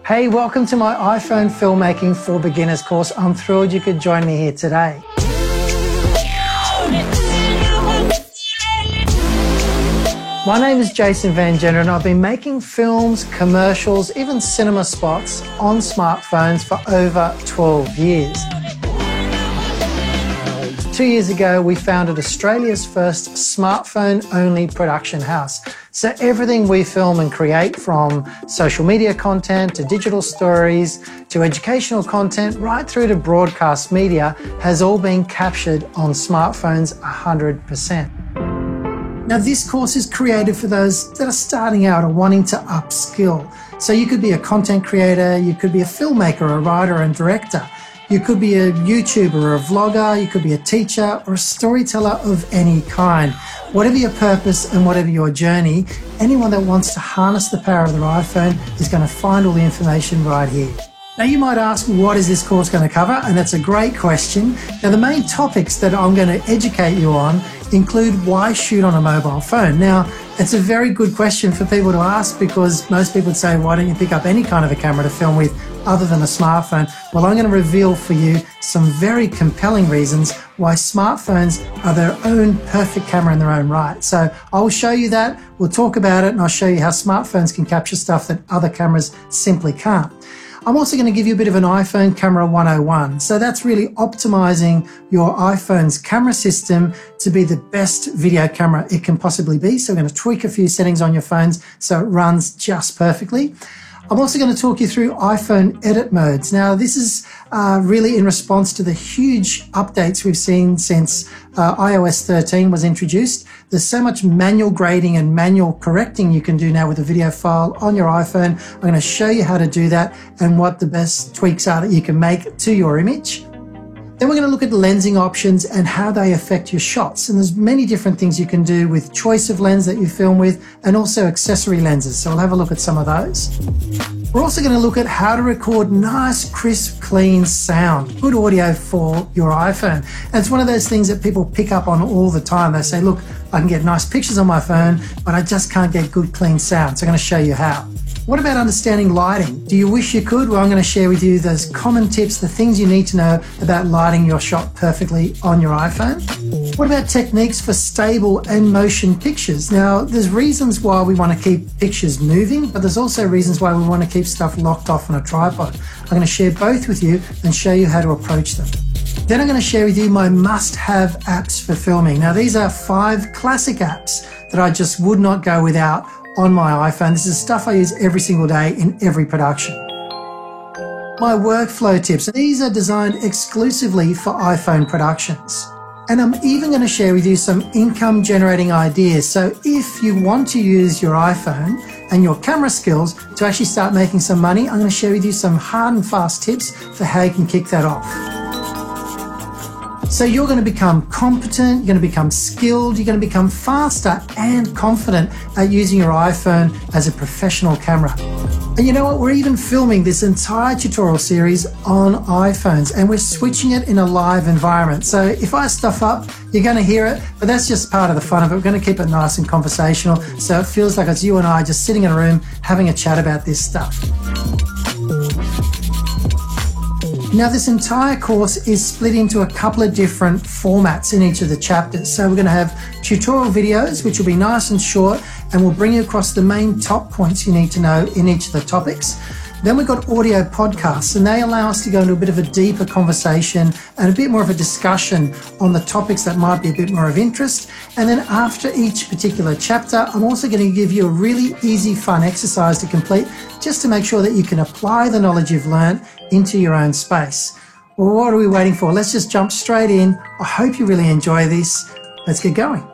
Hey, welcome to my iPhone Filmmaking for Beginners course. I'm thrilled you could join me here today. My name is Jason Van Gender and I've been making films, commercials, even cinema spots on smartphones for over 12 years. 2 years ago, we founded Australia's first smartphone-only production house. So everything we film and create, from social media content to digital stories to educational content right through to broadcast media, has all been captured on smartphones 100%. Now, this course is created for those that are starting out or wanting to upskill. So you could be a content creator, you could be a filmmaker, a writer and director. You could be a YouTuber or a vlogger, you could be a teacher or a storyteller of any kind. Whatever your purpose and whatever your journey, anyone that wants to harness the power of their iPhone is going to find all the information right here. Now you might ask, what is this course going to cover? And that's a great question. Now the main topics that I'm going to educate you on include why shoot on a mobile phone. Now, it's a very good question for people to ask because most people would say, why don't you pick up any kind of a camera to film with other than a smartphone? Well, I'm going to reveal for you some very compelling reasons why smartphones are their own perfect camera in their own right. So I will show you that, we'll talk about it, and I'll show you how smartphones can capture stuff that other cameras simply can't. I'm also going to give you a bit of an iPhone Camera 101. So that's really optimizing your iPhone's camera system to be the best video camera it can possibly be. So we're going to tweak a few settings on your phones so it runs just perfectly. I'm also going to talk you through iPhone edit modes. Now, this is really in response to the huge updates we've seen since iOS 13 was introduced. There's so much manual grading and manual correcting you can do now with a video file on your iPhone. I'm going to show you how to do that and what the best tweaks are that you can make to your image. Then we're going to look at lensing options and how they affect your shots. And there's many different things you can do with choice of lens that you film with and also accessory lenses. So we'll have a look at some of those. We're also going to look at how to record nice, crisp, clean sound, good audio for your iPhone. And it's one of those things that people pick up on all the time. They say, look, I can get nice pictures on my phone, but I just can't get good, clean sound. So I'm going to show you how. What about understanding lighting? Do you wish you could? Well, I'm going to share with you those common tips, the things you need to know about lighting your shot perfectly on your iPhone. What about techniques for stable and motion pictures? Now, there's reasons why we want to keep pictures moving, but there's also reasons why we want to keep stuff locked off on a tripod. I'm going to share both with you and show you how to approach them. Then I'm going to share with you my must-have apps for filming. Now, these are 5 classic apps that I just would not go without on my iPhone. This is stuff I use every single day in every production. My workflow tips. These are designed exclusively for iPhone productions. And I'm even going to share with you some income generating ideas. So if you want to use your iPhone and your camera skills to actually start making some money, I'm going to share with you some hard and fast tips for how you can kick that off. So you're going to become competent, you're going to become skilled, you're going to become faster and confident at using your iPhone as a professional camera. And you know what? We're even filming this entire tutorial series on iPhones and we're switching it in a live environment. So if I stuff up, you're going to hear it, but that's just part of the fun of it. We're going to keep it nice and conversational so it feels like it's you and I just sitting in a room having a chat about this stuff. Now, this entire course is split into a couple of different formats in each of the chapters. So we're going to have tutorial videos, which will be nice and short, and we'll bring you across the main top points you need to know in each of the topics. Then we've got audio podcasts, and they allow us to go into a bit of a deeper conversation and a bit more of a discussion on the topics that might be a bit more of interest. And then after each particular chapter, I'm also going to give you a really easy, fun exercise to complete just to make sure that you can apply the knowledge you've learned into your own space. Well, what are we waiting for? Let's just jump straight in. I hope you really enjoy this. Let's get going.